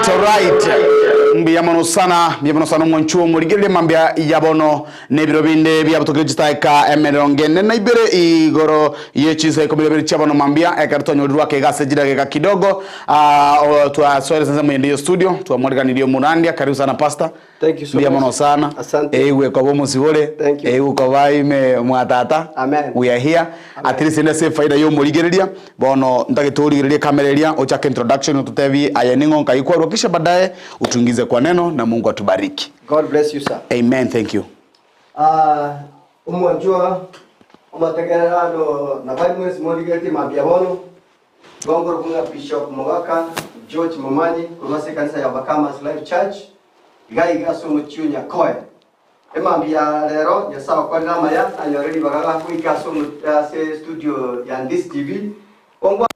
Alright. Mbiyamano sana mwanchuo murigirire mambya yabono nebirobinde byabutokirigitaika emerongene na ibere igoro yechize komibere chabano mambya ekartonyorirwa kegase jirage kidogo twa soele sasa mwendio studio twa moriganilio Amarandia. Karibu sana pastor. Thank you so much. Mbiyamano sana. Asante. Ewe kwa bomo sibole. Ewe kwa vaime mwatata. Amen. We are here. At least in the same faida yo murigiriria bono ndagiturigiria kamereria ochaka introduction ututevi ayaningo kaikwa kisha baadaye utungize kwa neno na Mungu atubariki. God bless you, sir. Amen. Thank you. Umwajua umategera na bali mwezi murigiriti mabyabono gongoro kunga Bishop Mogaka George Momanyi kurwase kanisa ya Bakamas Life Church iga so muchunya koe emambia lero ya sawa kwa nama ya anyoreli bagaga kuika so se studio ya Ndizi TV kongwa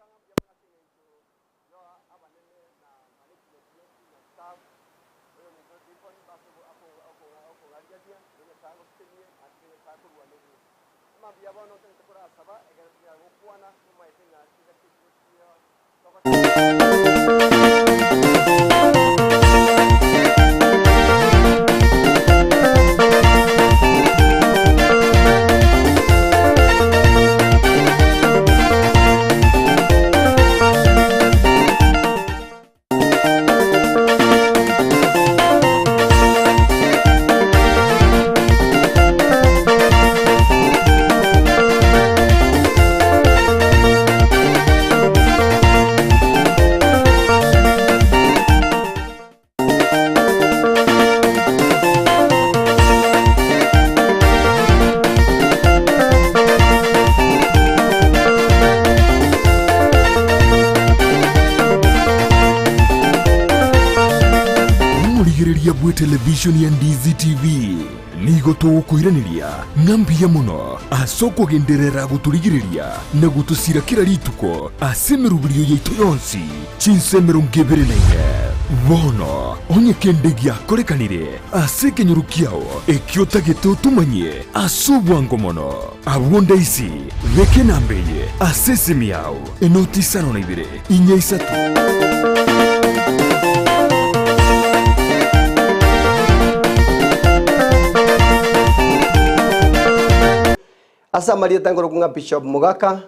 television ya Ndizi TV nigo tukuiraniria ngambia muno asoko genderera guturigiriria na gutusira kira rituko asemerubirio yaitu yonsi chinsemero ngebere naine bono onye kendegia korekanire asekenyurukiao ekiota getutumanye asubwango mono abonda isi veke nambeye asesimiao enotisano na ibire inyaisatu Asa Maria tangoro kunga Bishop Mogaka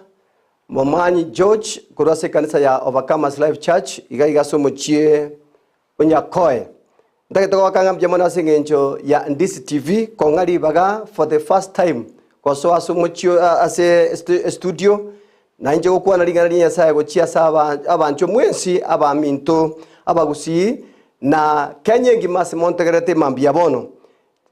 Momanyi George kurwase kanisa ya Overcomers Life Church iga somo chie onya koe ndagetoka wakanga mjamona singenjo ya Ndizi TV kongali baga for the first time kwa so asomo chio ase studio na nje okuwa nalingalanya Nyasaye gochia saba abancho mwensi abaminto abagusii na Kenya ngimase montegerete mambia bono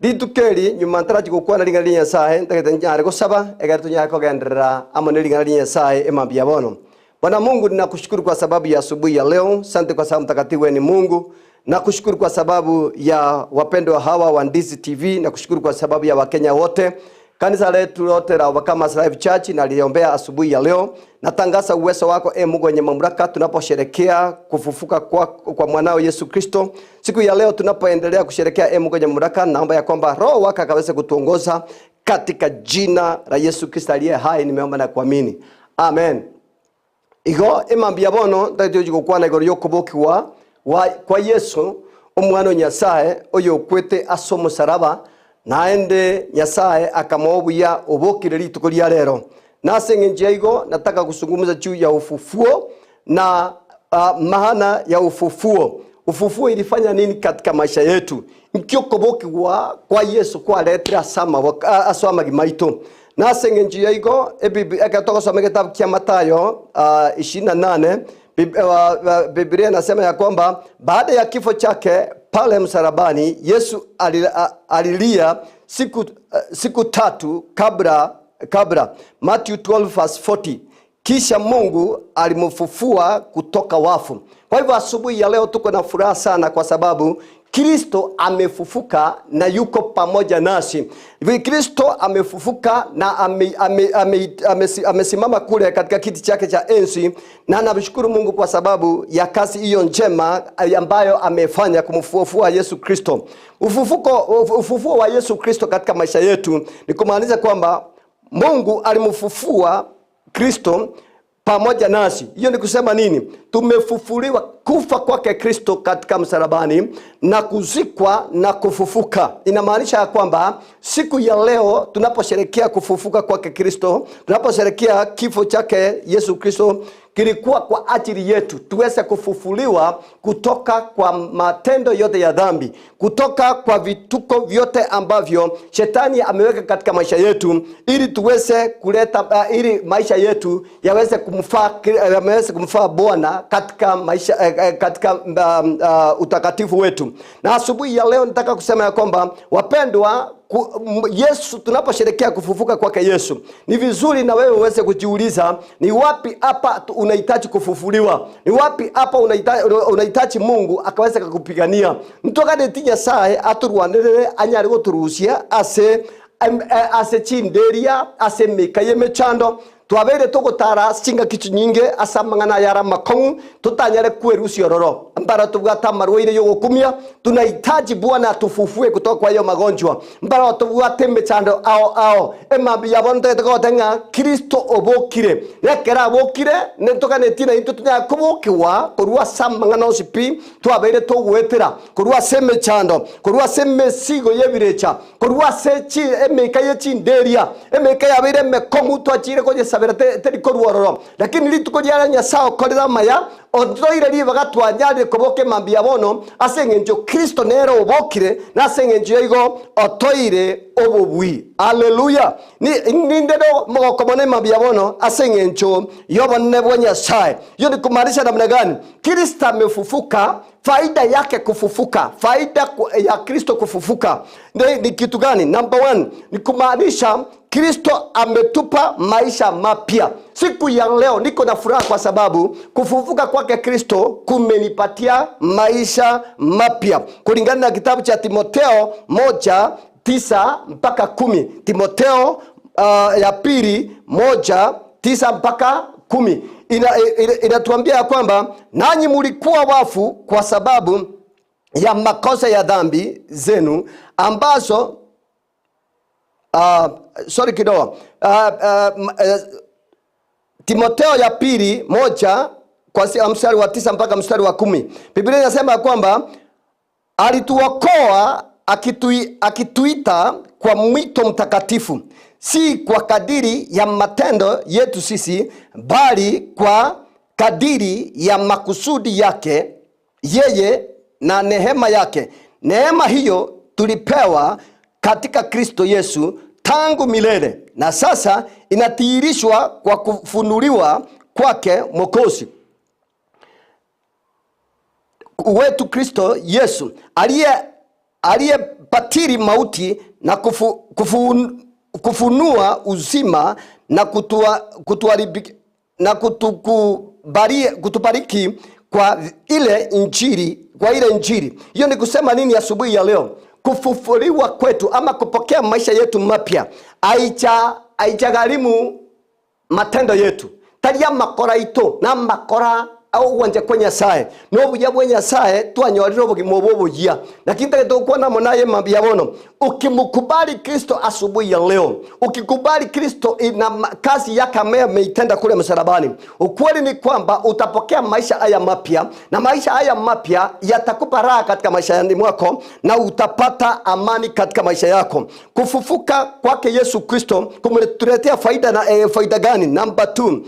Ditukeli nyuma ntaraji gukwana lingalanya Nyasaye ndageta nyare gusaba egarito nyako gendera amone lingalanya Nyasaye emambia bono. Bwana Mungu ninakushukuru kwa sababu ya asubuhi ya leo. Asante kwa sababu mtakatifu ni Mungu. Nakushukuru kwa sababu ya wapendwa hawa wa Ndizi TV, nakushukuru kwa sababu ya Wakenya wote. Kanisa letu lote la Overcomers Life Church na liombea asubuhi ya leo. Natangaza uwezo wako Mungu wenye mamlaka tunaposherekea kufufuka kwa mwanao Yesu Kristo. Siku ya leo tunapoendelea kusherekea Mungu wenye mamlaka, naomba ya kwamba Roho wako akaweze kutuongoza katika jina la Yesu Kristo aliye hai, nimeomba na kuamini. Amen. Igo emambia bono ndajyo gukwana igoro yokuboki kwa Yesu omwana Nyasaye oyo kwete asomo saraba naende Nyasaye akamobuya obokire rituko lya rero nasengenje igo nataka kusungumuza juu ya ufufuo na maana ya ufufuo. Ufufuo ilifanya nini katika maisha yetu? Nkyokoboki kwa Yesu kwa letra asoma gimaito nasengenje igo akatoka soma kitabu cha Mathayo 28 Biblia inasema ya kwamba baada ya kifo chake pale msalabani Yesu alilia siku tatu kabla Matthew 12:40 kisha Mungu alimfufua kutoka wafu. Kwa hivyo asubuhi ya leo tuko na furaha sana kwa sababu Kristo amefufuka na yuko pamoja nasi. Kristo amefufuka na amesimama kule katika kiti chake cha enzi, na namshukuru Mungu kwa sababu ya kazi hiyo njema ambayo amefanya kumfufua Yesu Kristo. Ufufuo wa Yesu Kristo katika maisha yetu ni kumaanisha kwamba Mungu alimfufua Kristo pamoja nasi. Hiyo ni kusema nini? Tumefufuliwa kufa kwake Kristo katika msalabani na kuzikwa na kufufuka. Inamaanisha ya kwamba siku ya leo tunaposherehekea kufufuka kwake Kristo, tunaposherehekea kifo chake Yesu Kristo, kilikuwa kwa ajili yetu tuweze kufufuliwa kutoka kwa matendo yote ya dhambi, kutoka kwa vituko vyote ambavyo shetani ameweka katika maisha yetu, ili tuweze kuleta ili maisha yetu yaweze kumfaa Bwana katika maisha katika utakatifu wetu. Na asubuhi ya leo nataka kusema ya kwamba wapendwa, Yesu, tunaposherehekea kufufuka kwake Yesu, ni vizuri na wewe uweze kujiuliza, ni wapi hapa unahitaji kufufuliwa? Ni wapi hapa unahitaji Mungu akaweza kukupigania? Mtokane tinya sae aturwanirire anyari guturucia ase chinderia ase mikaye mechando twabere tugutara singa kitu nyinge asa mangana yara makongu tutanyare kwerucio roro mbara tubwata marwaire yo gukumia. Tunahitaji Bwana atufufue kutoka kwa hiyo magonjwa mbara tubwate mechando ao emabi yabonte tegotenga Kristo obokire rekera obokire netokane tina into tunya kubokiwa kurwa samangana osipi twabere tugwetera kurwa semechando kurwa semesigo yebirecha kurwa sechi emekaye chinderia emekaye abire mekongu twachire koje teri koruororo. Lakini lituko lyara Nyasaye korera maya otoire ribaga twanyare koboke mambia bono asengenjo Kristo nero obokire na asengenjo igo otoire obubwi. Haleluya. Ni ndero mogokomone mambia bono asengenjo yobonne bwa Nyasaye. Yo ni kumaanisha namna gani? Kristo amefufuka. Faida yake kufufuka, faida ya Kristo kufufuka ni kitu gani? Number 1 ni kumaanisha Kristo ametupa maisha mapya. Siku ya leo niko na furaha kwa sababu kufufuka kwake Kristo kumenipatia maisha mapya. Kulingana na kitabu cha Timotheo 1:9 mpaka 10. Timotheo ya pili 1:9 mpaka 10. Inatuambia ya kwamba nanyi mulikuwa wafu kwa sababu ya makosa ya dhambi zenu ambazo Timotheo ya pili 1 kwa mstari wa 9 mpaka mstari wa 10. Biblia inasema kwamba alituokoa akituita kwa mwito mtakatifu, si kwa kadiri ya matendo yetu sisi, bali kwa kadiri ya makusudi yake yeye na neema yake. Neema hiyo tulipewa katika Kristo Yesu tangu milele, na sasa inadhihirishwa kwa kufunuliwa kwake Mwokozi wetu Kristo Yesu, aliyebatili mauti na kufunua uzima na kutubariki kwa ile injili. Hiyo ni kusema nini asubuhi ya leo? Kufufuliwa kwetu ama kupokea maisha yetu mapya aichagalimu matendo yetu taria makora ito na makora au wanje kwa Nyasaye no buya bwa Nyasaye twanyorira obugimo bobuya. Lakini tutakuwa na monaye mambia bono, ukimkubali Kristo asubuhi ya leo, ukikubali Kristo ina kazi yake ameitenda kule msalabani, ukweli ni kwamba utapokea maisha haya mapya, na maisha haya mapya yatakupa raha katika maisha yako na utapata amani katika maisha yako. Kufufuka kwake Yesu Kristo kumetuletea faida na faida gani? Number 2,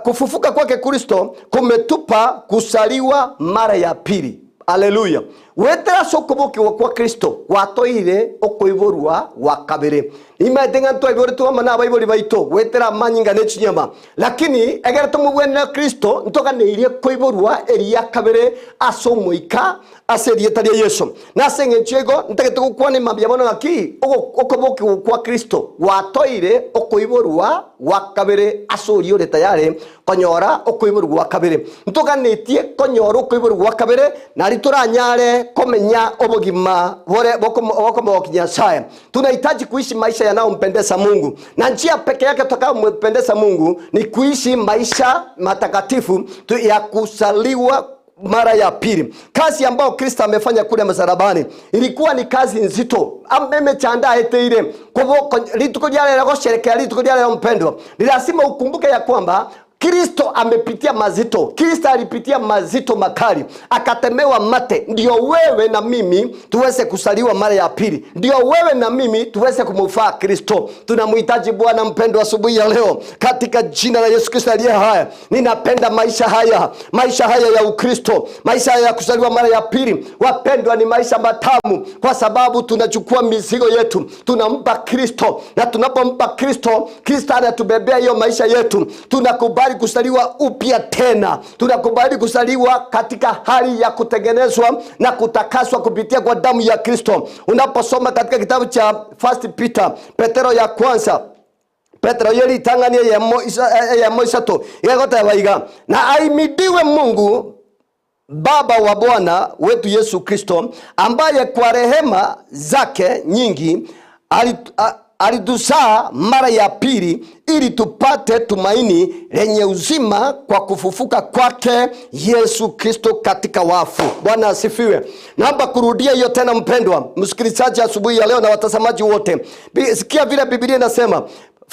kufufuka kwake Kristo kumetupa kusaliwa mara ya pili. Haleluya. Wetera sokoboki kwa Kristo watoire okoiborwa wa kabere. Imetenga ntwa ibore tuwa mana baibori baito wetera manyinga nechinyama. Lakini egera tumubwena Kristo ntoka neirie koiborwa eria kabere asomoika aserie taria Yesu. Nasenge chego ntegete kukwane mabya bono gaki okoboki kwa Kristo watoire okoiborwa wa kabere asori ore tayare konyora okoiborwa wa kabere. Ntoka netie konyora okoiborwa wa kabere nari turanyare komenya obogima boko Nyasaye. Tunahitaji kuishi maisha yanayompendeza Mungu, na njia pekee yake tutakayompendeza Mungu ni kuishi maisha matakatifu ya kusaliwa mara ya pili. Kazi ambayo Kristo amefanya kule msalabani ilikuwa ni kazi nzito. Amechanda ile kwa lituko jale la kusherehekea lituko jale la mpendwa. Ni lazima ukumbuke ya kwamba Kristo amepitia mazito. Kristo alipitia mazito makali, akatemewa mate, ndio wewe na mimi tuweze kusaliwa mara ya pili, ndio wewe na mimi tuweze kumufaa Kristo. Tunamhitaji Bwana mpendwa asubuhi ya leo katika jina la Yesu Kristo aliye hai. Ninapenda maisha haya ya Ukristo, maisha haya ya kusaliwa mara ya pili. Wapendwa, ni maisha matamu kwa sababu tunachukua mizigo yetu tunampa Kristo, na tunapompa Kristo, Kristo anatubebea hiyo maisha yetu. Tunakubali kusaliwa upya tena, tunakubali kusaliwa katika hali ya kutengenezwa na kutakaswa kupitia kwa damu ya Kristo. Unaposoma katika kitabu cha 1 Peter, Petero ya kwanza, Petro yeli tangania ya moisato yagota waiga, na aimidiwe Mungu Baba wa Bwana wetu Yesu Kristo, ambaye kwa rehema zake nyingi alituzaa mara ya pili ili tupate tumaini lenye uzima kwa kufufuka kwake Yesu Kristo katika wafu. Bwana asifiwe. Naomba kurudia hiyo tena mpendwa msikilizaji asubuhi ya leo na watazamaji wote. Sikia vile Biblia inasema.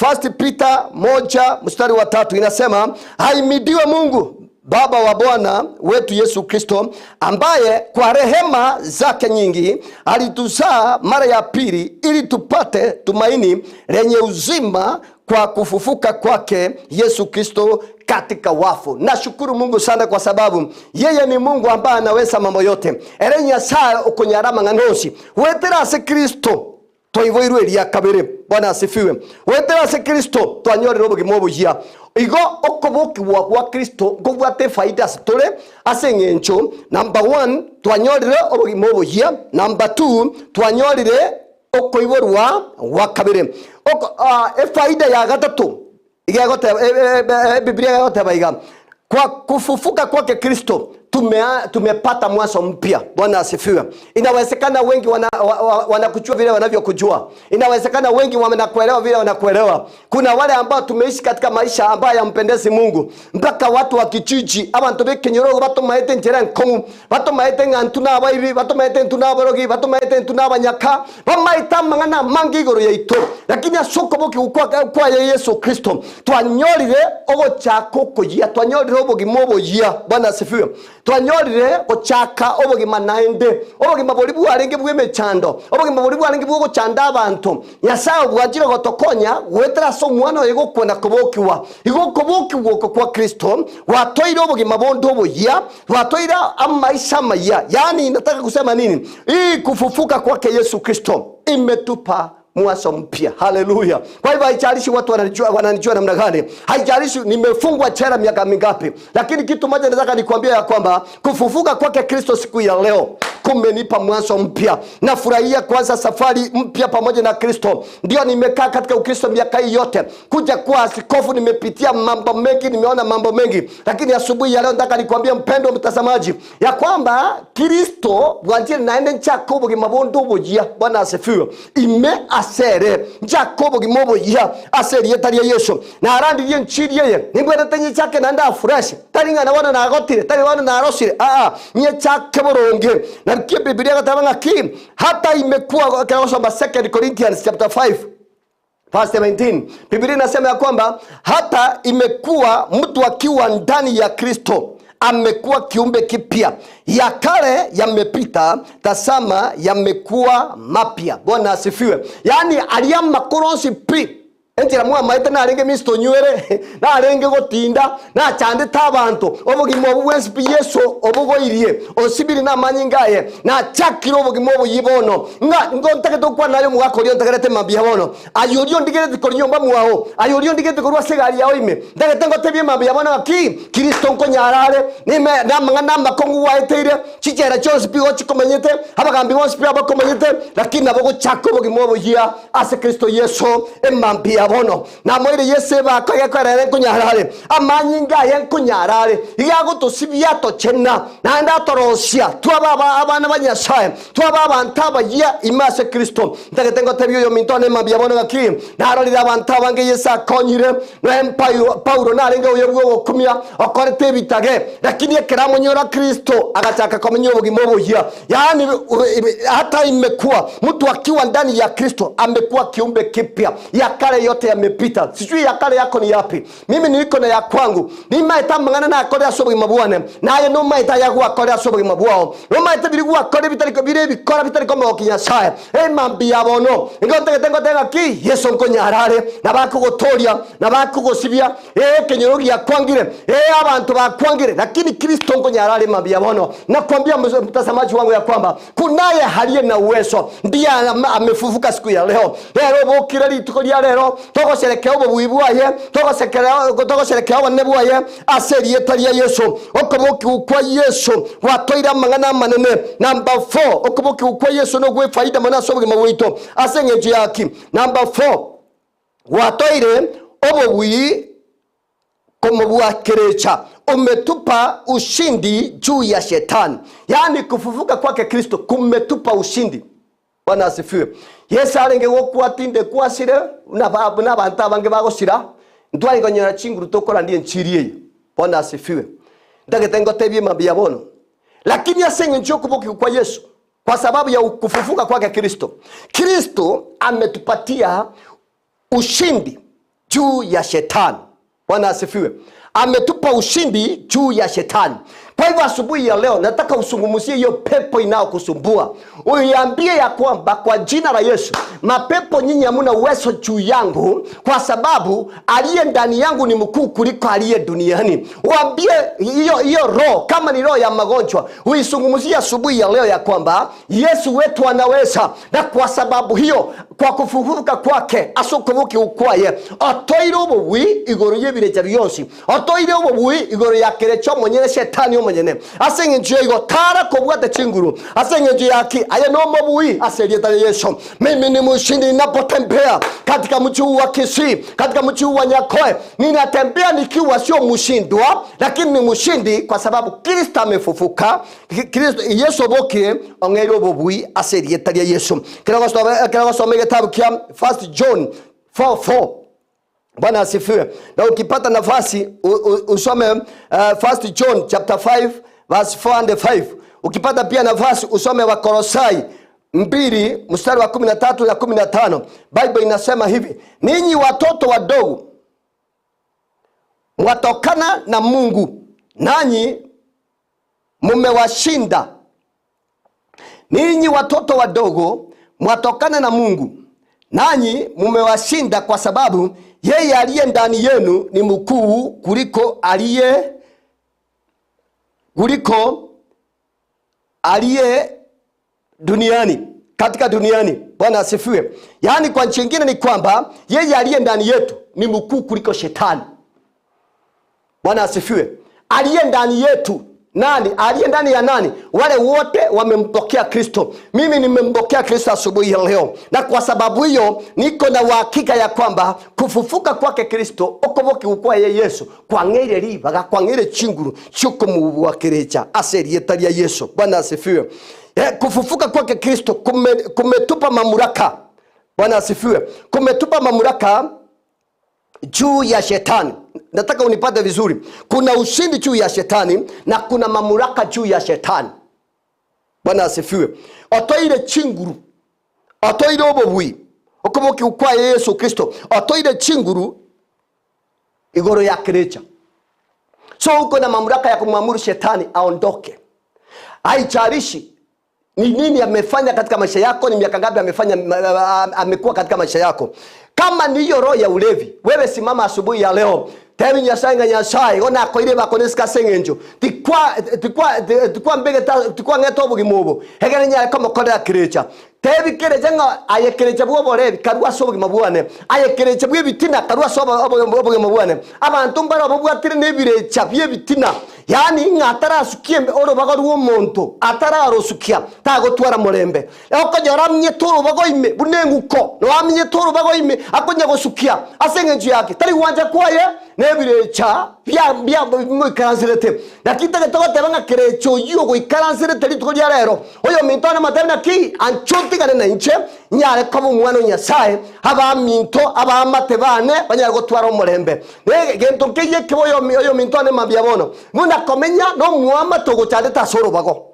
1 Peter 1:3 inasema, ahimidiwe Mungu Baba wa Bwana wetu Yesu Kristo, ambaye kwa rehema zake nyingi alituzaa mara ya pili ili tupate tumaini lenye uzima kwa kufufuka kwake Yesu Kristo katika wafu. Nashukuru Mungu sana kwa sababu yeye ni Mungu ambaye anaweza mambo yote. Erenya saa ukunyarama nganosi wetera se Kristo toivoirwe ria kabere. Bwana asifiwe. Wetera se Kristo twanyorero bugimo bujia igo okoboki wa Kristo gobwate faida tole asengencho. Number 1 twanyorere obugimo bujia. Number 2 twanyorere okoiborwa wa kabere. Faida ya gatatu igagote Biblia yagote baiga kwa kufufuka kwake Kristo tumepata mwanzo mpya. Bwana asifiwe. Inawezekana wengi wanakujua vile wanavyokujua. Inawezekana wengi wanakuelewa vile wanakuelewa. Kuna wale ambao tumeishi katika maisha ambayo yampendezi Mungu. Mpaka watu wa kijiji abantu bekenyoro batomaete njera nkomu, batomaete ngantuna abaibi, batomaete ntuna batomaete ntuna abanyaka, bamaita mangana mangigoro yaito. Lakini asoko boki kwa Yesu Kristo twanyorire ogo chako kujia, twanyorire obugimo bujia. Bwana asifiwe. Twanyorire ochaka obugima naende, obugima boli bwarenge bwemechando, obugima boli bwarenge bwo gochanda abantu. Nyasaye bwajire gotokonya wetera so mwana yego kwenda kubokiwa. Igo kubokiwa kwa Kristo, watoire obugima bondo obuya, watoire amaisha maya. Yani nataka kusema nini? Hii kufufuka kwake Yesu Kristo imetupa mwanzo mpya. Haleluya. Kwa hivyo haijalishi watu wananijua namna gani, haijalishi nimefungwa jela miaka mingapi, lakini kitu moja nataka nikwambie ya kwamba kufufuka kwake Kristo siku ya leo kumenipa mwanzo mpya. Nafurahia kwanza safari mpya pamoja na Kristo. Ndio nimekaa katika Ukristo miaka hii yote. Kuja kuwa askofu nimepitia mambo mengi, nimeona mambo mengi, lakini asubuhi ya leo nataka nikwambie mpendwa mtazamaji ya kwamba Kristo bwanjire naende nchakobo gimabondo bujia. Bwana asifiwe. Asere Jacobo gimobo ya aseri yetari Yesu na arandi ye nchiri ye ningwete tenye chake nanda fresh taringa na wana na gotire tari wana na rosire nye chake boronge na kia Biblia katabanga ki hata imekuwa kaosoma 2 Corinthians chapter 5 verse 17. Biblia inasema ya kwamba hata imekuwa mtu akiwa ndani ya Kristo amekuwa kiumbe kipya, ya kale yamepita, tazama yamekuwa mapya. Bwana asifiwe. Yani aliyama koronsi pi entira mwa maite na arenge misto nywere na arenge gotinda na chande tabanto obugimo bwensi Yesu obugoirie osibiri na manyingaye na chakiro obugimo buyibono ngontake tokwa nayo mugakorio ntagerete mabia bono ayorio ndigerete korinyomba muaho ayorio ndigerete korwa segari yawo ime ndagete ngotebie mabia bono ki Kristo nkonyarare nime na makongu waeteire chichera chose pi ochikomenyete abagambi bonse pi abakomenyete lakini abogo chako obugimo buyia ase Kristo Yesu emambia bono na mwire Yeseba akagekwerere kunyarare amanyinga yenkunyarare igago tosibia to chena na nda torosia twaba abana banyasaye twaba abantaba ya imase Kristo ndagetengo tebyo yo mintone mabia bono gaki narorira abantaba nge Yesa konyire na Paulo narenga uyebwo kumya akorete bitage lakini ekera nyora Kristo agachaka komenyo bugimo buya. Yani hata imekuwa mtu akiwa ndani ya Kristo amekuwa kiumbe kipya, ya kale yote yamepita. Sijui ya kale yako ni yapi. Mimi niko na ya kwangu. Ni maita mangana na akore asobe mabwane. Na ye no maita ya kwa akore asobe mabwao. No maita biligwa akore bitariko birebi kora bitariko mo kinyasaye. Mambia bono. Ngote tengo tenga ki Yesu nkonyarare na bakugotoria na bakugosibia kenyorogi ya kwangire abantu bakwangire, lakini Kristo nkonyarare mambia bono. Nakwambia mtazamaji wangu ya kwamba kunaye haliye na uwezo ndiye amefufuka siku ya leo. Leo bokira litukolia leo togosherekea ububui bwaye togosherekea bane bwaye aseri etalia Yesu okoboki ukwa Yesu watoira mangana manene. Number 4 okoboki ukwa Yesu no gwe faida mana sobuge mawito asengeje yaki. Number 4 watoire ububui kumubua kerecha. Umetupa ushindi juu ya shetani. Yani kufufuka kwake Kristo kumetupa ushindi. Bwana asifiwe. Yesu arenge wokwatinde kwasire n'abantu abange bagosira ndwari gonyera chinguru tokora ndiye nchiriye. Bwana asifiwe. Ndagetengo tebye mabia bono. Lakini asenge njoo kuboki kwa Yesu kwa sababu ya kufufuka kwake Kristo. Kristo ametupatia ushindi juu ya shetani. Bwana asifiwe. Ametupa ushindi juu ya shetani. Kwa hivyo asubuhi ya leo nataka usungumuzie hiyo pepo inayokusumbua. Uiambie ya kwamba kwa jina la Yesu, mapepo nyinyi hamuna uwezo juu yangu kwa sababu aliye ndani yangu ni mkuu kuliko aliye duniani. Uambie hiyo roho, kama ni roho ya magonjwa, uisungumuzie asubuhi ya leo ya kwamba Yesu wetu anaweza, na kwa sababu hiyo kwa kufufuka kwake asokobuki ukwaye otoire ububui igoro yebireja byonsi, otoire ububui igoro yakerecho monyene shetani monyene asenge njyo igo tara kobwate chinguru asenge njyo yaki aya no mabui aserieta Yesu. Mimi ni mshindi ninapotembea katika mji wa Kisii, katika mji wa Nyakoe. Ninatembea nikiwa sio mshindwa, lakini ni mshindi kwa sababu Kristo amefufuka. Kristo Yesu boke ongero bobui aserieta Yesu. Kila some kitabu kia 1 John 4:4. Bwana asifiwe. Na ukipata nafasi usome 1 John chapter 5 verse 4 and 5. Ukipata pia nafasi usome Wakolosai 2 mstari wa 13 na 15. Bible inasema hivi: ninyi watoto wadogo mwatokana na Mungu, nanyi mumewashinda. Ninyi watoto wadogo mwatokana na Mungu, nanyi mumewashinda kwa sababu yeye aliye ndani yenu ni mkuu kuliko aliye duniani, katika duniani. Bwana asifiwe. Yaani kwa nchi nyingine ni kwamba yeye aliye ndani yetu ni mkuu kuliko shetani. Bwana asifiwe. Aliye ndani yetu nani? Aliye ndani ya nani? Wale wote wamempokea Kristo. Mimi nimempokea Kristo asubuhi ya leo, na kwa sababu hiyo niko na uhakika ya kwamba kufufuka kwake Kristo okoboki ukwa Yesu kwangere ribaga kwangere chinguru chuko mubuwakerecha aserietalia Yesu. Bwana asifiwe. Kufufuka kwake Kristo kumetupa mamlaka. Bwana asifiwe. Kumetupa mamlaka juu ya shetani. Nataka unipate vizuri. Kuna ushindi juu ya shetani na kuna mamlaka juu ya shetani. Bwana asifiwe. Otoire chinguru, otoire obobui okoboki ukwa Yesu Kristo, otoire chinguru igoro ya kerecha. So uko na mamlaka ya kumwamuru shetani aondoke. Haijalishi ni nini amefanya katika maisha yako, ni miaka ngapi amekuwa katika maisha yako. Kama ni hiyo roho ya ulevi, wewe simama asubuhi ya leo. Tebi nyasanga nyasai ona koire bakoneska sengenjo tikwa mbege tikwa ngeto bugimubo hegere nya kama koda kirecha tebi kirecha nga ayekirecha bwo borebi karwa sobo mabwane ayekirecha bwo bitina karwa sobo obo mabwane abantu mbara bo bwatire nebirecha bye bitina yani ngatara sukie oro bagaru omonto atara rosukia tago twara morembe okonyora mnyetoro bagoime bunenguko no amnyetoro bagoime akonya gosukia asengenjo yake tari wanja kwaye nebirecha bya mo ikaranserete nakita getogote banga kirecho yugo ikaranserete litukolia rero oyo mintona materna ki anchoti kana nche nyare kabo mwana nyasaye aba minto aba matebane banyara gotwara omorembe gento keye kiboyo oyo mintone mabya bono muna komenya no muama togo chade tasoro bago.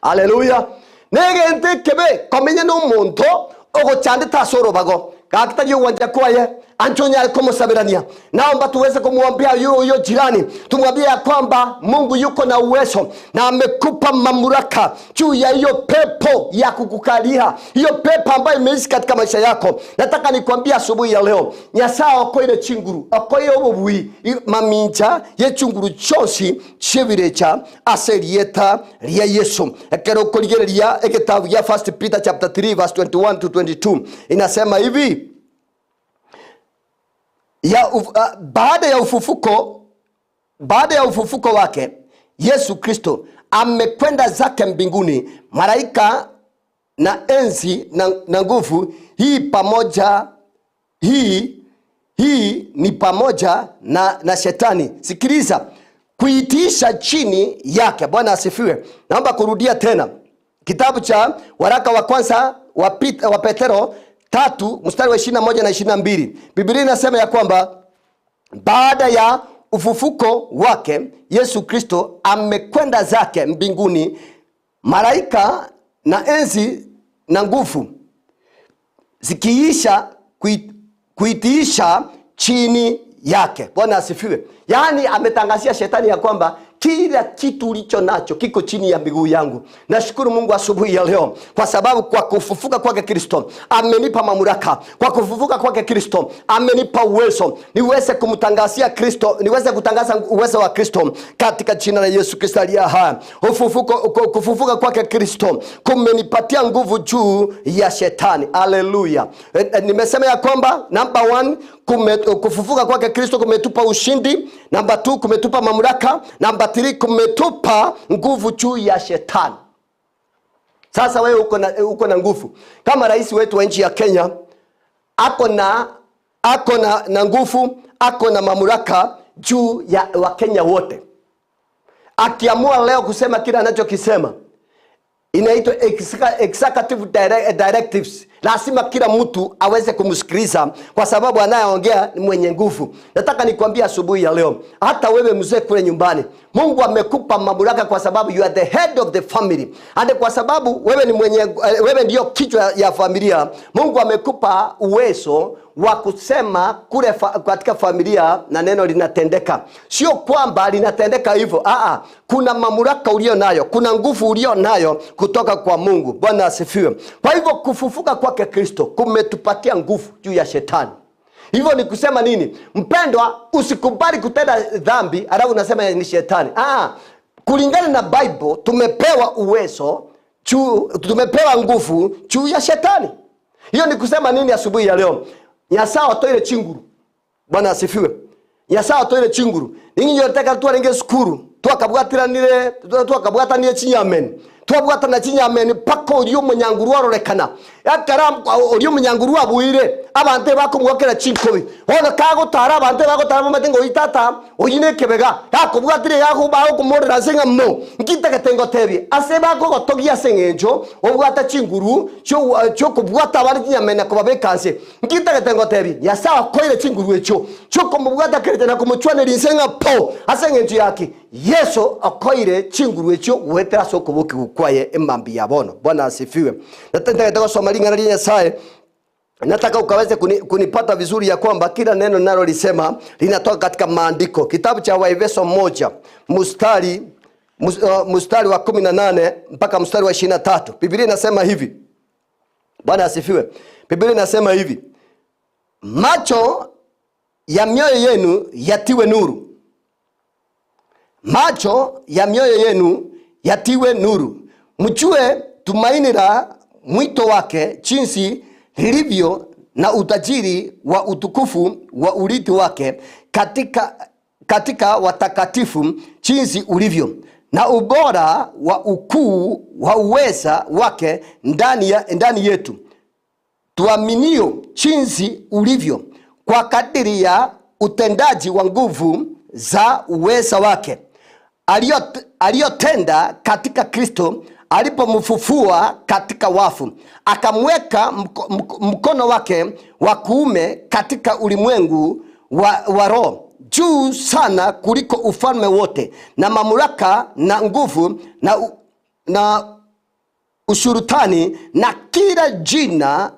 Haleluya. Negente kebe komenya no monto ogo chande tasoro bago kakitario wanja kwaye Antonia alikomo sabirania. Naomba tuweze kumwambia huyo jirani, tumwambie ya kwamba Mungu yuko na uwezo na amekupa mamlaka juu ya hiyo pepo ya kukukalia, hiyo pepo ambayo imeishi katika maisha yako. Nataka nikwambie asubuhi ya leo, Nyasaye okoire chinguru, okoire obubui maminja ye chinguru chosi chivirecha aserieta ria Yesu. Ekero koligereria ekitabu ya 1 Peter chapter 3 verse 21 to 22 inasema hivi: baada ya ufufuko wake Yesu Kristo amekwenda zake mbinguni, malaika na enzi na nguvu hii ni pamoja na shetani, sikiliza, kuitiisha chini yake. Bwana asifiwe. Naomba kurudia tena kitabu cha waraka wa kwanza wa Petero 3 mstari wa 21 na 22. Biblia inasema ya kwamba baada ya ufufuko wake Yesu Kristo amekwenda zake mbinguni, malaika na enzi na nguvu zikiisha kuitiisha chini yake. Bwana asifiwe. Yaani ametangazia shetani ya kwamba kila kitu ulicho nacho kiko chini ya miguu yangu. Nashukuru Mungu asubuhi ya leo kwa sababu kwa kufufuka kwake Kristo amenipa mamlaka. Kwa kufufuka kwake Kristo amenipa uwezo niweze kumtangazia Kristo, niweze kutangaza uwezo wa Kristo katika jina la Yesu Kristo aliye hai. Kufufuka kwake Kristo kumenipatia nguvu juu ya shetani. Haleluya. Nimesema ya kwamba number 1, kufufuka kwake Kristo kumetupa ushindi. Number 2, kumetupa mamlaka. Number 3, kumetupa nguvu juu ya shetani. Sasa wewe uko na nguvu. Kama rais wetu wa nchi ya Kenya ako na nguvu, ako na mamlaka juu ya Wakenya wote. Akiamua leo kusema kila anachokisema, inaitwa executive directives. Lazima kila mtu aweze kumsikiliza kwa sababu anayeongea ni mwenye nguvu. Nataka nikwambie asubuhi ya leo, hata wewe mzee kule nyumbani, Mungu amekupa mamlaka kwa sababu you are the head of the family. Ande kwa sababu wewe ndio kichwa ya familia. Mungu amekupa uwezo wa kusema kule katika familia na neno linatendeka. Sio kwamba linatendeka hivyo. Kuna mamlaka ulio nayo, kuna nguvu ulio nayo kutoka kwa Mungu. Bwana asifiwe. Kwa hivyo kufufuka kwake Kristo kumetupatia nguvu juu ya shetani. Hivyo ni kusema nini? Mpendwa, usikubali kutenda dhambi alafu unasema ni shetani. Kulingana na Bible tumepewa uwezo, tumepewa nguvu juu ya shetani. Hiyo ni kusema nini asubuhi ya leo? Nyasaye atoire chinguru. Bwana asifiwe. Nyasaye atoire chinguru. Ninyi yoteka twarenge skuru, twakabwatanire chinyameni. Twabwatana chinyameni pako uriyo munyanguru warorekana. Yakara uriyo munyanguru abuire abante bakumwokera chinkobi. Ono kago tara abante bagotara mumatengo itata oyine kebega. Yakubwatire yakubaho kumorera senga mo. Nkitegetengo tebi. Ase bako gotogia sengenjo obwata chinguru cyo kubwata abari chinyameni kubabekanse. Nkitegetengo tebi. Yasawa koire chinguru echo. Cyo kumubwata kerete na kumuchwanira senga po asengenjo yake. Yesu akoire chinguru echo wetera sokoboki kwaye emambi ya bono. Bwana asifiwe. Nataka soma lingana lile Nyasaye. Nataka ukaweze kunipata vizuri ya kwamba kila neno nalo lisema linatoka katika maandiko. Kitabu cha Waefeso 1 mstari wa 18 mpaka mstari wa 23. Biblia inasema hivi. Bwana asifiwe. Biblia inasema hivi: macho ya mioyo yenu yatiwe nuru. Macho ya mioyo yenu yatiwe nuru. Mjue tumaini la mwito wake jinsi lilivyo na utajiri wa utukufu wa urithi wake katika watakatifu jinsi ulivyo, na ubora wa ukuu wa uweza wake ndani yetu tuaminio jinsi ulivyo, kwa kadiri ya utendaji wa nguvu za uweza wake aliyotenda katika Kristo alipomfufua katika wafu, akamweka mkono wake wa kuume katika ulimwengu wa roho, juu sana kuliko ufalme wote na mamlaka na nguvu na ushurutani na kila jina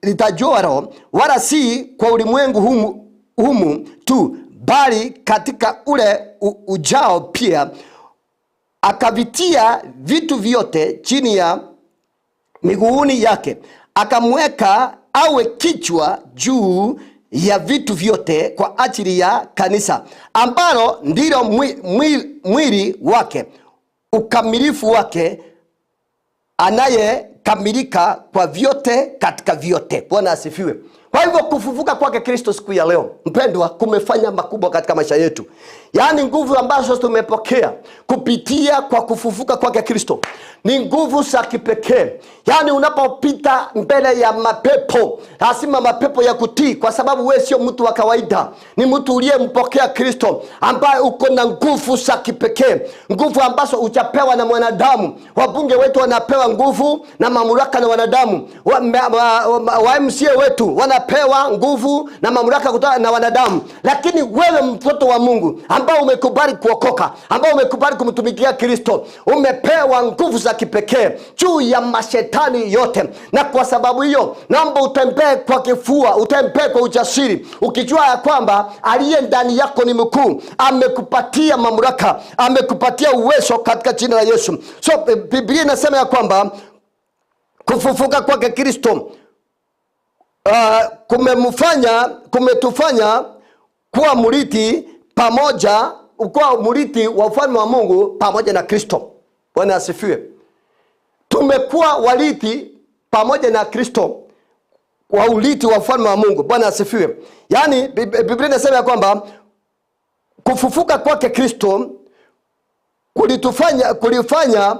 litajua roho, wala si kwa ulimwengu humu tu, bali katika ule ujao pia. Akavitia vitu vyote chini ya miguuni yake, akamweka awe kichwa juu ya vitu vyote kwa ajili ya kanisa, ambalo ndilo mwili wake, ukamilifu wake, anayekamilika kwa vyote katika vyote. Bwana asifiwe. Kwa hivyo kufufuka kwake Kristo siku ya leo, mpendwa, kumefanya makubwa katika maisha yetu. Yaani nguvu ambazo tumepokea kupitia kwa kufufuka kwake Kristo ni nguvu za kipekee. Yaani unapopita mbele ya mapepo, lazima mapepo ya kutii, kwa sababu wewe sio mtu wa kawaida. Ni mtu uliyempokea Kristo ambaye uko na nguvu za kipekee. Nguvu ambazo hujapewa na mwanadamu. Wabunge wetu wanapewa nguvu na mamlaka na wanadamu. Wa MCA wetu wanapewa nguvu na mamlaka kutoka na wanadamu. Lakini wewe mtoto wa Mungu ambao umekubali kuokoka, ambao umekubali kumtumikia Kristo, umepewa nguvu za kipekee juu ya mashetani yote. Na kwa sababu hiyo, naomba utembee kwa kifua, utembee kwa ujasiri, ukijua ya kwamba aliye ndani yako ni mkuu. Amekupatia mamlaka, amekupatia uwezo katika jina la Yesu. So Biblia inasema ya kwamba kufufuka kwake Kristo kumetufanya kuwa mrithi pamoja, kuwa mrithi wa ufalme wa Mungu pamoja na Kristo. Bwana asifiwe. Tumekuwa warithi pamoja na Kristo wa urithi wa ufalme wa Mungu. Bwana asifiwe. Yaani Biblia inasema ya kwamba kufufuka kwake Kristo kulifanya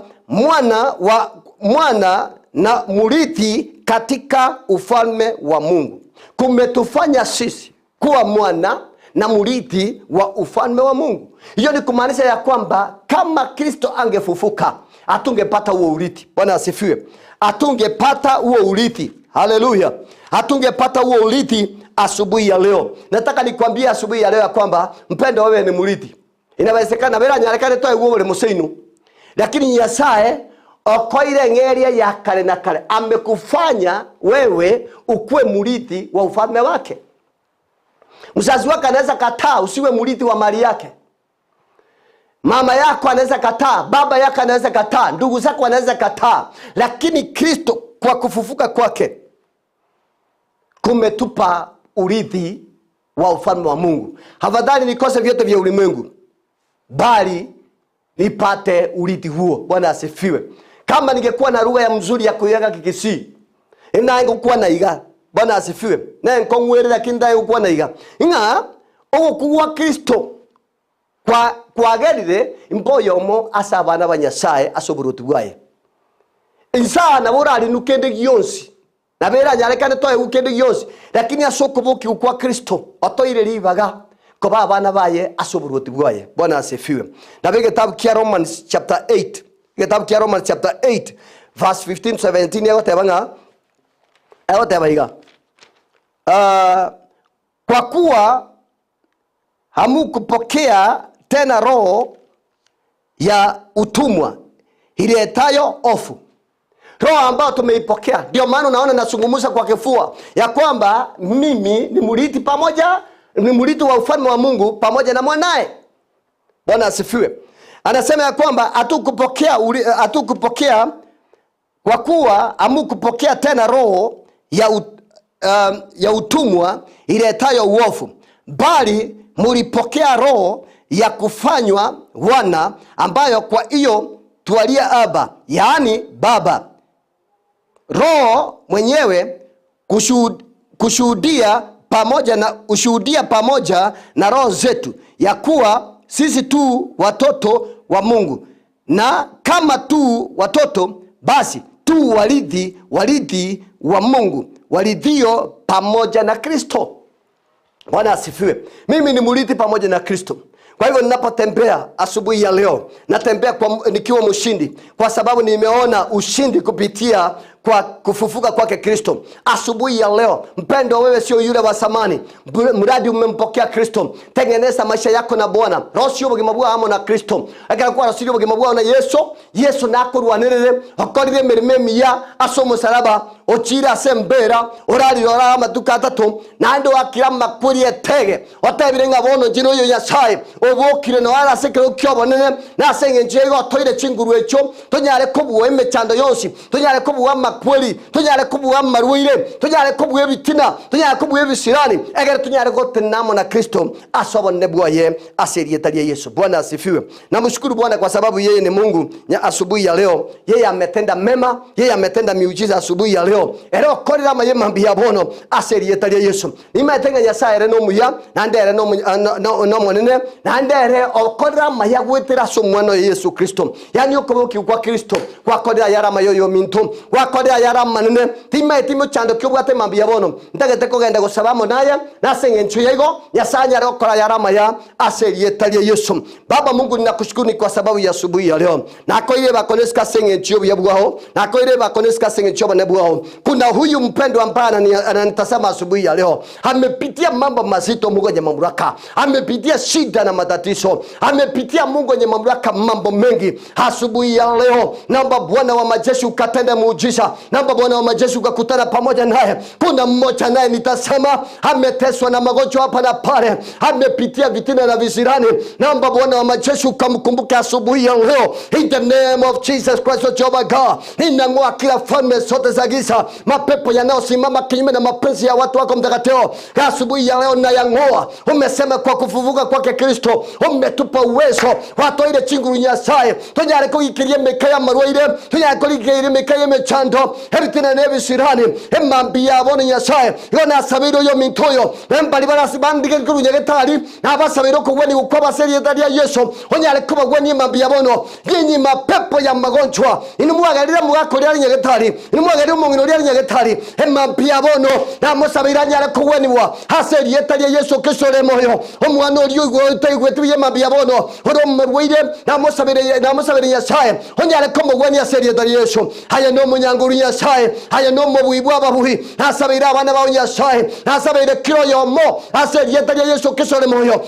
mwana na mrithi katika ufalme wa Mungu. Kumetufanya sisi kuwa mwana na mrithi wa ufalme wa Mungu. Hiyo ni kumaanisha ya kwamba kama Kristo angefufuka, hatungepata huo urithi. Bwana asifiwe. Hatungepata huo urithi. Haleluya. Hatungepata huo urithi asubuhi ya leo. Nataka nikwambie asubuhi ya leo ya kwamba mpendo, wewe ni mrithi. Inawezekana bila nyarekane toe uo ule museinu, lakini Nyasaye okoire ngeria ya kale na kale amekufanya wewe ukuwe mrithi wa ufalme wake. Mzazi wako anaweza kataa usiwe mrithi wa mali yake. Mama yako anaweza kataa, baba yako anaweza kataa, ndugu zako anaweza kataa, lakini Kristo kwa kufufuka kwake kumetupa urithi wa ufalme wa Mungu. Afadhali nikose vyote vya ulimwengu, bali nipate urithi huo. Bwana asifiwe. Kama ningekuwa na lugha ya mzuri ya kuyaga Kisii, ningekuwa na iga. Bwana asifiwe. Na nkongwere lakini ndai ukuwa na iga. Inga okuwa Kristo kwa gerire imboyomo asabana banyasaye asoburutu bwaye. Insana borali nukende gionsi. Na bera nyarekane toe ukende gionsi, lakini asokoboki kwa Kristo otoire libaga koba abana baye asoburutu bwaye. Bwana asifiwe. Na bige kitabu kia Romans chapter 8. Kitabu kia Romans chapter 8 verse 15 to 17 yagotebanga. Ayotebaiga. Kwa kuwa hamukupokea tena roho ya utumwa iletayo hofu. Roho ambayo tumeipokea, ndio maana unaona nasungumuza kwa kifua ya kwamba mimi ni mrithi pamoja, ni mrithi wa ufalme wa Mungu pamoja na mwanae. Bwana asifiwe. Anasema ya kwamba hatukupokea kwa kuwa hamukupokea tena roho ya utumwa iletayo uovu, bali mulipokea roho ya kufanywa wana, ambayo kwa hiyo tualia Aba, yaani Baba. Roho mwenyewe kushuhudia pamoja na roho zetu ya kuwa sisi tu watoto wa Mungu, na kama tu watoto, basi tu warithi wa Mungu, waridhio pamoja na Kristo. Bwana asifiwe. Mimi ni mrithi pamoja na Kristo. Kwa hivyo ninapotembea asubuhi ya leo, natembea nikiwa mshindi, kwa sababu nimeona ushindi kupitia kwa kufufuka kwake Kristo. Asubuhi ya leo, mpendo, wewe sio yule wa zamani. Mradi umempokea Kristo, tengeneza maisha yako na Bwana. Rosio bugimabwa amo na Kristo. Akakwa rosio bugimabwa na Yesu nakurwanirire akorire mirime miya asomo salaba ochira sembera orari ora matuka atatu nando akira makuri etege otebire ngabono jino yo yasaye obokire no ara sekero kyobonene na senge njego toire chinguru echo tonyare kubuwe mechando yonsi tonyare kubuwa makweli tonyare kubuwa marwire tonyare kubuwe bitina tonyare kubuwe bisirani egere tonyare gotenamo na Kristo asobonne bwaye aserietalie Yesu. Bwana asifiwe. Namshukuru Bwana kwa sababu yeye ni Mungu. Asubuhi ya leo yeye ametenda mema, yeye ametenda miujiza asubuhi ya leo. Ero korira maye mambia bono aserietalie Yesu. Nimetenga Nyasaye reno muya nandere no monene nandere okorira maya gwetera so mwana Yesu Kristo. Yani ukoboki kwa Kristo kwa korira yara mayo minto kwa korira yara manene timo chando kyobwate mambia bono ndagete kogenda gusabamo naye nasenge nchu yego Nyasaye ro korira yara maya aserietalie Yesu. Baba Mungu, ninakushukuru kwa sababu ya asubuhi ya leo. Nakoire bakoneska senge nchu yabwaho nakoire bakoneska senge nchu banebwaho. Kuna huyu mpendo ambaye ananitazama asubuhi ya leo. Amepitia mambo mazito Mungu wenye mamlaka. Amepitia shida na matatizo. Amepitia Mungu wenye mamlaka mambo mengi. Asubuhi ya leo naomba Bwana wa majeshi ukatende muujiza. Naomba Bwana wa majeshi ukakutana pamoja naye. Kuna mmoja naye nitasema ameteswa na magonjwa hapa na pale. Amepitia vitina na visirani. Naomba Bwana wa majeshi ukamkumbuke asubuhi ya leo. In the name of Jesus Christ, Jehovah God. Ninang'oa kila falme zote za giza, mapepo yanayosimama kinyume na mapenzi ya watu wako mtakatifu. Asubuhi ya leo na yang'oa. Umesema kwa kufufuka kwake Kristo umetupa uwezo watu ile chinguru Nyasaye tonyare kugikirie mekaya marwaire tonyare kugikirie mekaya mechando ebitina nebi sirani emambia abone Nyasaye yona sabiro yo mintoyo embali barasibandike kuru nyagetari nabasabiro kugweni ukwaba serie dalia Yesu onyare kuba gweni mambia bono ginyi mapepo ya magonjwa inimwagarira mugakorera nyagetari inimwagarira umungino ria nyagetari emambia bono namosabira nyare kugweni wa haserie dalia Yesu kisore moyo omwana ori ugo tegwetuye mambia bono oromwerwire namosabira Nyasaye onyare komugweni haserie dalia Yesu haya no munyanguru Nyasaye haya no mubuibwa babuhi nasabira abana ba Nyasaye nasabira kiroyo mo haserie dalia Yesu kisore moyo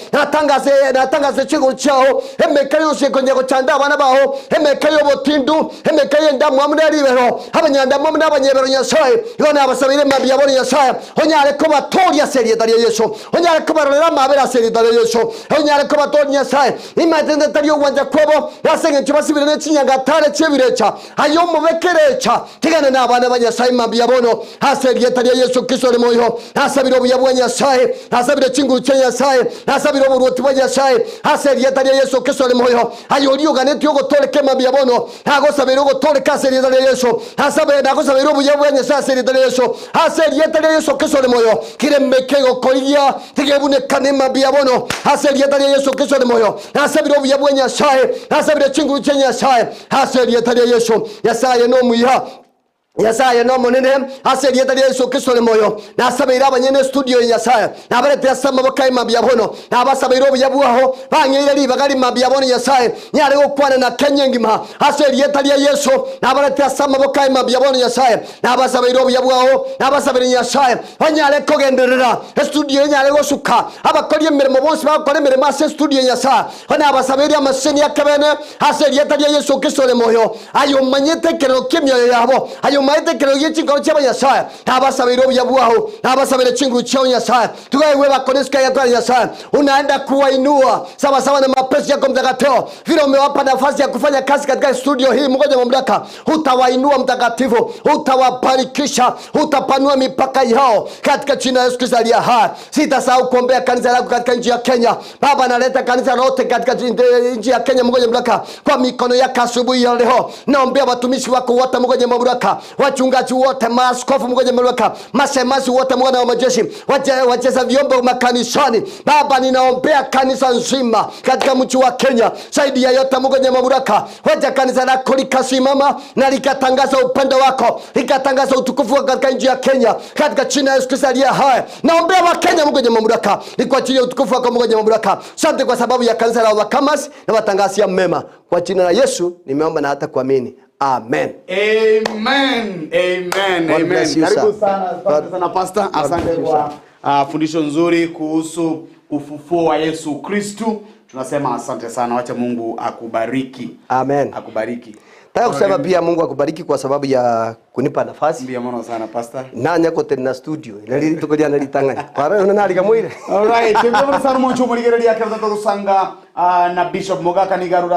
natangaze chigo chao emekayo sekonyago chanda abana baho emekayo botindu emekayo ndamu amuri bero abanyanda mu n'abanyebero Nyasaye yona abasabire mabya bo Nyasaye onyare ko batoria serie dalia Yesu onyare ko barora mabera serie dalia Yesu onyare ko batoria Nyasaye imatende tario wanja kwebo nasenge chibasibire n'ekinyanga tare chebirecha ayo mubekerecha tigana n'abana ba Nyasaye mabya bono haserie dalia Yesu kisore moyo nasabire obuya bwa Nyasaye nasabire chinguru cha Nyasaye nasabire oburuti bwa Nyasaye haserie dalia Yesu kisore moyo ayo liuganeti ogotoleke mabya bono agosabire ogotoleka serie dalia Yesu hasabire nagosabire obuya bwa Nyasaye serie dalia Yesu haserie dalia Yesu kisore moyo kiremekego koria tigebune kanema bya bono haserie dalia Yesu kisore moyo nasabire obuya bwa Nyasaye nasabire chinguru cha Nyasaye haserie dalia Yesu Nyasaye no muya Nyasaye no monene haserie dalia Yesu kisore moyo nasabira abanyene studio Nyasaye nabarete asama bokai mabya bono nabasabira obuyabuaho bangire libagari mabya bono Nyasaye nyare okwana na Kenya ngima haserie dalia Yesu nabarete asama bokai mabya bono Nyasaye nabasabira obuyabuaho nabasabira Nyasaye banyare kogenderera studio nyare gosuka abakori emirimo bose bakore emirimo ase studio Nyasaye nabasabira amaseni yakabene haserie dalia Yesu kisore moyo ayo manyete kero kimyo yabo ayo maite kero yechiko chaba Nyasaye nabasabira obuyabuaho nabasabira chinguru chao Nyasaye tugawe bakoneska ya kwa Nyasaye unaenda kuwainua sawa sawa na mapenzi yako mtakatifu vile umewapa nafasi ya kufanya kazi katika studio hii Mungu mamlaka utawainua mtakatifu utawabarikisha utapanua mipaka yao katika jina la Yesu Kristo aliye hai. Sitasahau kuombea kanisa lako katika nchi ya Kenya. Baba naleta kanisa lote katika nchi ya Kenya Mungu mamlaka kwa mikono yako asubuhi ya leo naombea watumishi wako wote Mungu mamlaka wachungaji wote, maaskofu mgoja Mogaka, masemasi wote Bwana wa majeshi, wacheza vyombo makanisani. Baba, ninaombea kanisa nzima katika mji wa Kenya. Zaidi ya yote mgoja Mogaka, wacha kanisa lako likasimama na likatangaza upendo wako, likatangaza utukufu wako katika nchi ya Kenya, katika jina la Yesu Kristo aliye hai. Naombea wa Kenya mgoja Mogaka, ni kwa ajili ya utukufu wako mgoja Mogaka. Asante kwa sababu ya kanisa la Overcomers na watangazia mema. Kwa jina la Yesu nimeomba na hata kuamini. Amen. Amen. Amen. Amen. Karibu sana, asante sana pastor. Asante kwa fundisho nzuri kuhusu ufufuo wa Yesu Kristo. Tunasema asante sana. Wacha Mungu akubariki. Amen. Akubariki. Nataka kusema pia Mungu akubariki kwa sababu ya kunipa nafasi. Ndiyo maana sana pastor. Nanya kote na studio. Nalili tukodia nalitanganya. Para unanali kamwile. All right. Tembea sana mwancho mligerelia kwa kusanga na Bishop Mogaka ni garura